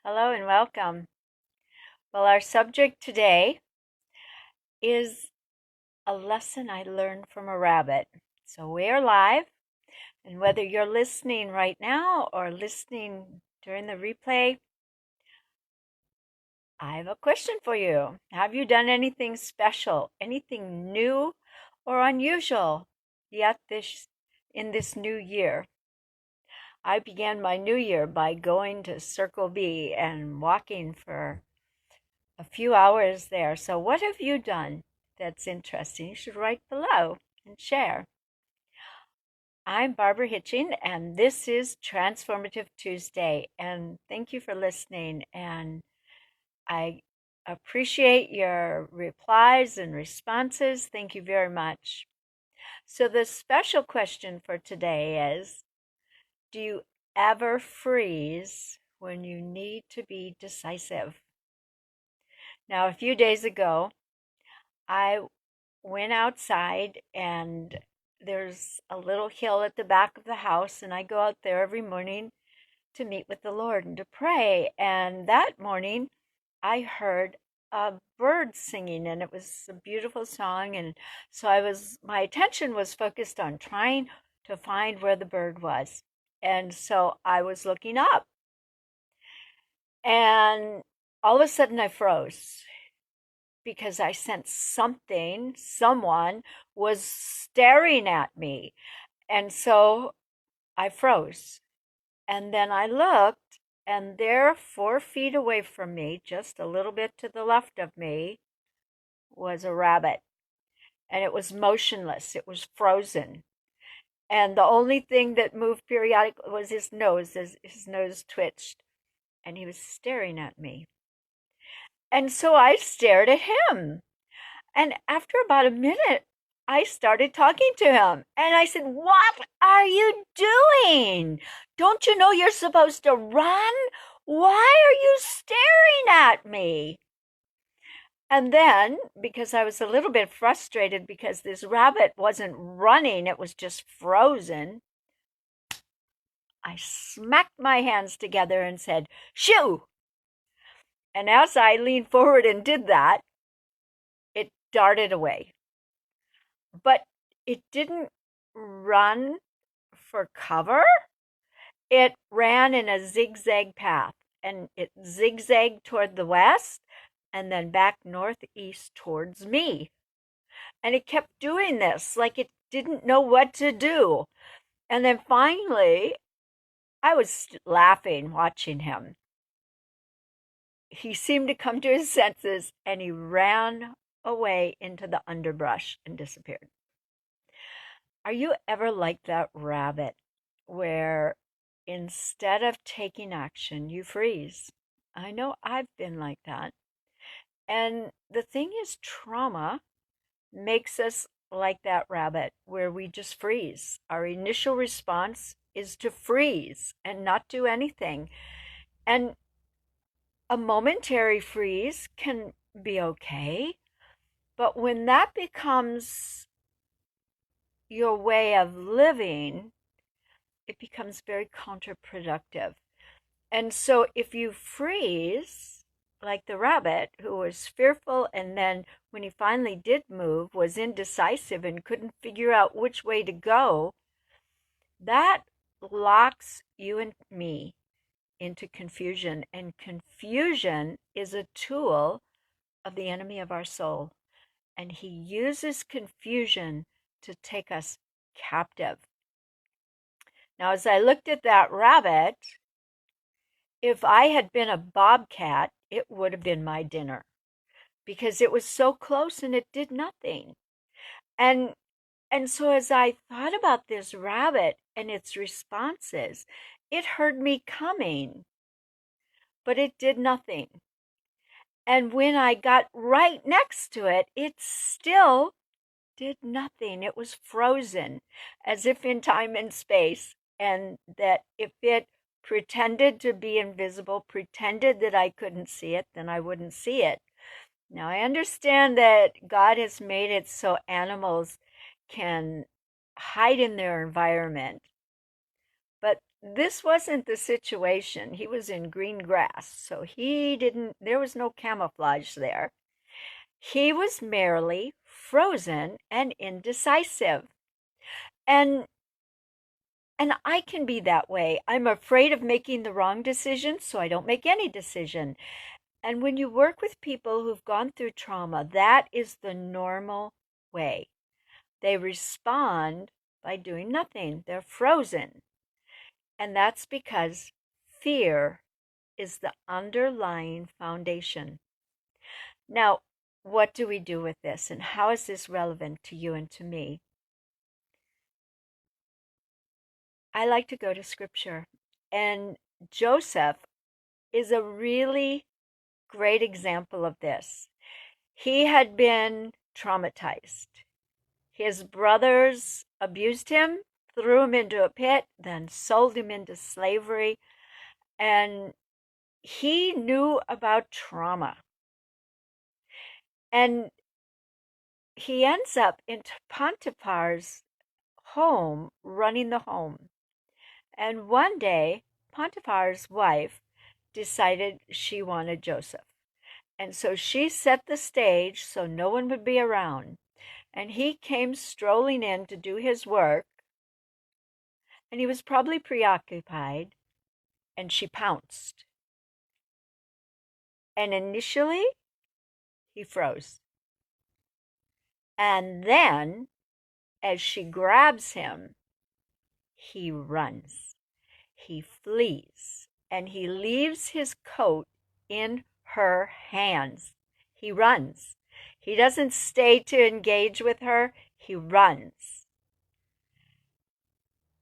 Hello and welcome. Well, our subject today is a lesson I learned from a rabbit. So we are live, and whether you're listening right now or listening during the replay, I have a question for you. Have you done anything special, anything new or unusual yet in this new year? I began my new year by going to Circle B and walking for a few hours there. So, what have you done that's interesting? You should write below and share. I'm Barbara Hitching, and this is Transformative Tuesday. And thank you for listening. And I appreciate your replies and responses. Thank you very much. So, the special question for today is, do you ever freeze when you need to be decisive? Now, a few days ago, I went outside, and there's a little hill at the back of the house, and I go out there every morning to meet with the Lord and to pray. And that morning I heard a bird singing, and it was a beautiful song. And so my attention was focused on trying to find where the bird was. And so I was looking up, and all of a sudden I froze because I sensed someone was staring at me. And so I froze. And then I looked, and there, 4 feet away from me, just a little bit to the left of me, was a rabbit. And it was motionless, it was frozen. And the only thing that moved periodically was his nose. His nose twitched, and he was staring at me. And so I stared at him. And after about a minute, I started talking to him. And I said, "What are you doing? Don't you know you're supposed to run? Why are you staring at me?" And then, because I was a little bit frustrated because this rabbit wasn't running, it was just frozen, I smacked my hands together and said, "Shoo!" And as I leaned forward and did that, it darted away. But it didn't run for cover. It ran in a zigzag path, and it zigzagged toward the west and then back northeast towards me. And it kept doing this like it didn't know what to do. And then finally, I was laughing watching him. He seemed to come to his senses, and he ran away into the underbrush and disappeared. Are you ever like that rabbit where instead of taking action, you freeze? I know I've been like that. And the thing is, trauma makes us like that rabbit where we just freeze. Our initial response is to freeze and not do anything. And a momentary freeze can be okay. But when that becomes your way of living, it becomes very counterproductive. And so if you freeze, like the rabbit who was fearful, and then when he finally did move, was indecisive and couldn't figure out which way to go, that locks you and me into confusion. And confusion is a tool of the enemy of our soul. And he uses confusion to take us captive. Now, as I looked at that rabbit, if I had been a bobcat, it would have been my dinner because it was so close and it did nothing. And so as I thought about this rabbit and its responses, it heard me coming, but it did nothing. And when I got right next to it, it still did nothing. It was frozen, as if in time and space. And that if it pretended to be invisible, pretended that I couldn't see it, then I wouldn't see it. Now, I understand that God has made it so animals can hide in their environment. But this wasn't the situation. He was in green grass, so there was no camouflage there. He was merely frozen and indecisive. And and I can be that way. I'm afraid of making the wrong decision, so I don't make any decision. And when you work with people who've gone through trauma, that is the normal way. They respond by doing nothing. They're frozen. And that's because fear is the underlying foundation. Now, what do we do with this, and how is this relevant to you and to me? I like to go to scripture, and Joseph is a really great example of this. He had been traumatized. His brothers abused him, threw him into a pit, then sold him into slavery, and he knew about trauma. And he ends up in Potiphar's home, running the home. And one day, Potiphar's wife decided she wanted Joseph. And so she set the stage so no one would be around. And he came strolling in to do his work. And he was probably preoccupied. And she pounced. And initially, he froze. And then, as she grabs him, he runs. He flees. And he leaves his coat in her hands. He runs. He doesn't stay to engage with her. He runs.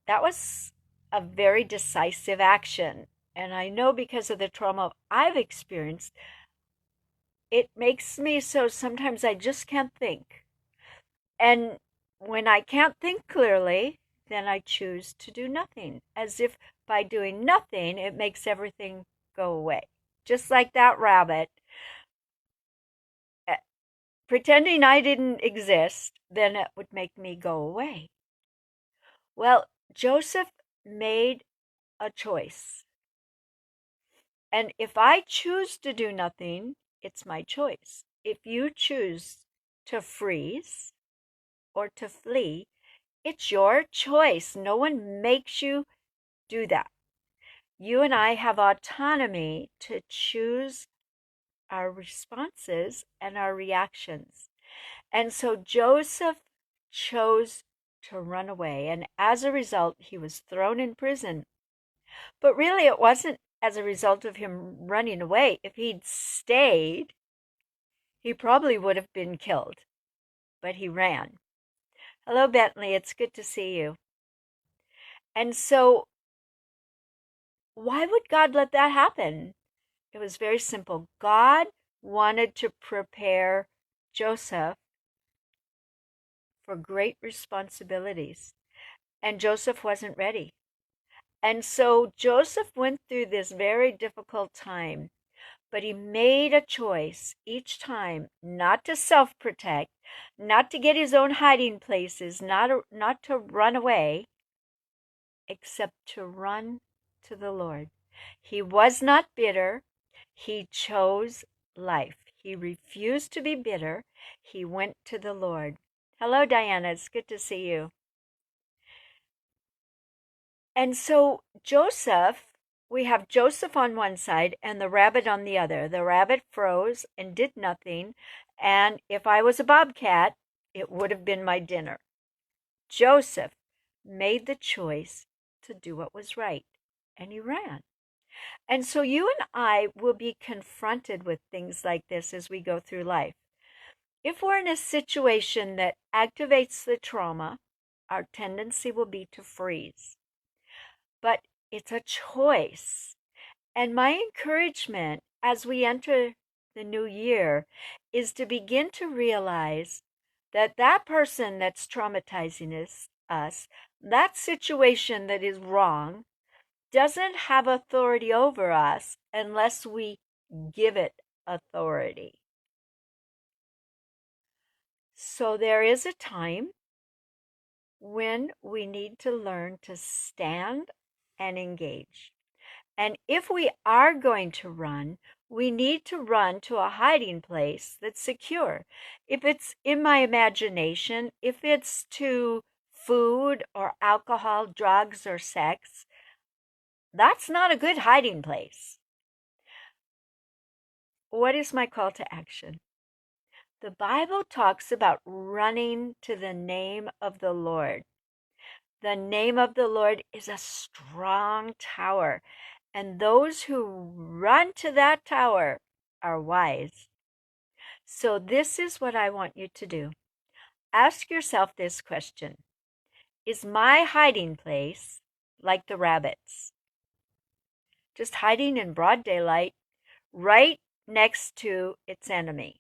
That was a very decisive action. And I know because of the trauma I've experienced, it makes me so sometimes I just can't think. And when I can't think clearly, then I choose to do nothing, as if by doing nothing, it makes everything go away. Just like that rabbit, pretending I didn't exist, then it would make me go away. Well, Joseph made a choice. And if I choose to do nothing, it's my choice. If you choose to freeze or to flee, it's your choice. No one makes you do that. You and I have autonomy to choose our responses and our reactions. And so Joseph chose to run away. And as a result, he was thrown in prison. But really, it wasn't as a result of him running away. If he'd stayed, he probably would have been killed. But he ran. Hello, Bentley. It's good to see you. And so, why would God let that happen? It was very simple. God wanted to prepare Joseph for great responsibilities, and Joseph wasn't ready. And so Joseph went through this very difficult time, but he made a choice each time not to self-protect, not to get his own hiding places, not to run away, except to run to the Lord. He was not bitter. He chose life. He refused to be bitter. He went to the Lord. Hello, Diana. It's good to see you. And so we have Joseph on one side and the rabbit on the other. The rabbit froze and did nothing. And if I was a bobcat, it would have been my dinner. Joseph made the choice to do what was right, and he ran. And so you and I will be confronted with things like this as we go through life. If we're in a situation that activates the trauma, our tendency will be to freeze. But it's a choice. And my encouragement as we enter the new year is to begin to realize that that person that's traumatizing us, that situation that is wrong, doesn't have authority over us unless we give it authority. So there is a time when we need to learn to stand and engage. And if we are going to run, we need to run to a hiding place that's secure. If it's in my imagination, if it's to food or alcohol, drugs, or sex, that's not a good hiding place. What is my call to action? The Bible talks about running to the name of the Lord. The name of the Lord is a strong tower, and those who run to that tower are wise. So this is what I want you to do. Ask yourself this question. Is my hiding place like the rabbits? Just hiding in broad daylight, right next to its enemy.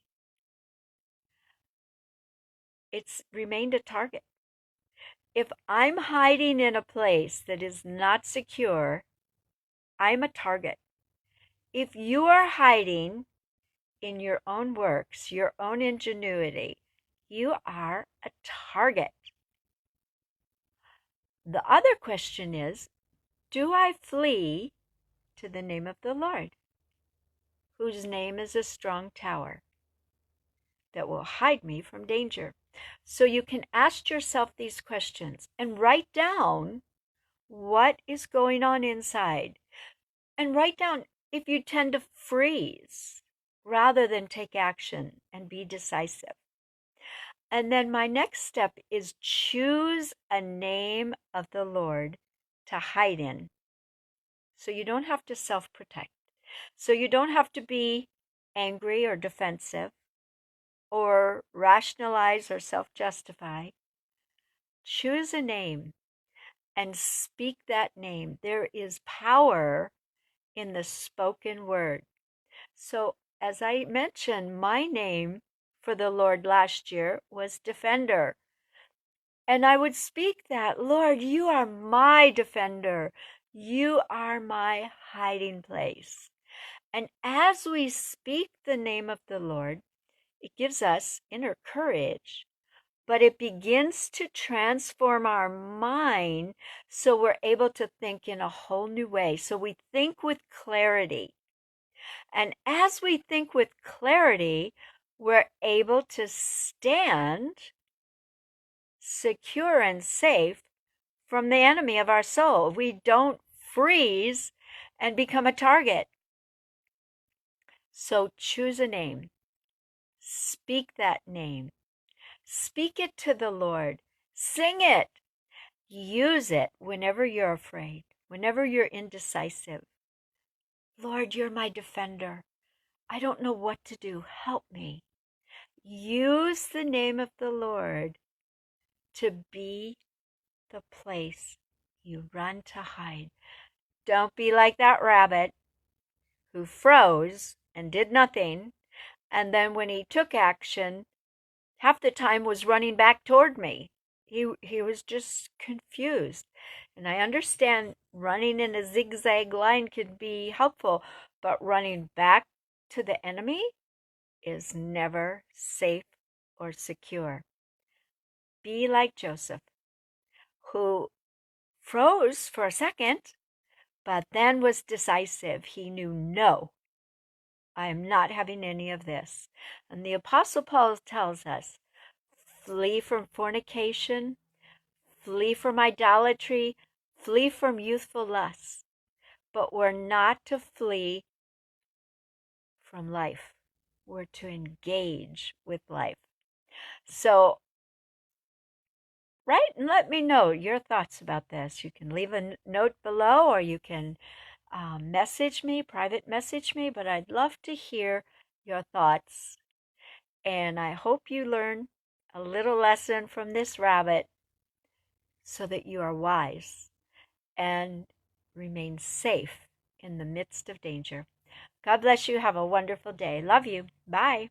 It's remained a target. If I'm hiding in a place that is not secure, I'm a target. If you are hiding in your own works, your own ingenuity, you are a target. The other question is, do I flee to the name of the Lord, whose name is a strong tower that will hide me from danger? So you can ask yourself these questions and write down what is going on inside. And write down if you tend to freeze rather than take action and be decisive. And then my next step is choose a name of the Lord to hide in. So you don't have to self-protect. So you don't have to be angry or defensive or rationalize or self-justify. Choose a name and speak that name. There is power in the spoken word. So as I mentioned, my name for the Lord last year was Defender. And I would speak that, Lord, you are my defender. You are my hiding place. And as we speak the name of the Lord, it gives us inner courage, but it begins to transform our mind so we're able to think in a whole new way. So we think with clarity. And as we think with clarity, we're able to stand secure and safe from the enemy of our soul. We don't freeze and become a target. So choose a name. Speak that name. Speak it to the Lord. Sing it. Use it whenever you're afraid, whenever you're indecisive. Lord, you're my defender. I don't know what to do. Help me. Use the name of the Lord to be the place you run to hide. Don't be like that rabbit who froze and did nothing, and then when he took action, half the time was running back toward me. He was just confused. And I understand running in a zigzag line could be helpful, but running back to the enemy is never safe or secure. Be like Joseph, who froze for a second, but then was decisive. He knew, no, I am not having any of this. And the Apostle Paul tells us, flee from fornication, flee from idolatry, flee from youthful lusts. But we're not to flee from life. We're to engage with life. So write and let me know your thoughts about this. You can leave a note below, or you can message me, private message me, but I'd love to hear your thoughts. And I hope you learn a little lesson from this rabbit so that you are wise and remain safe in the midst of danger. God bless you. Have a wonderful day. Love you. Bye.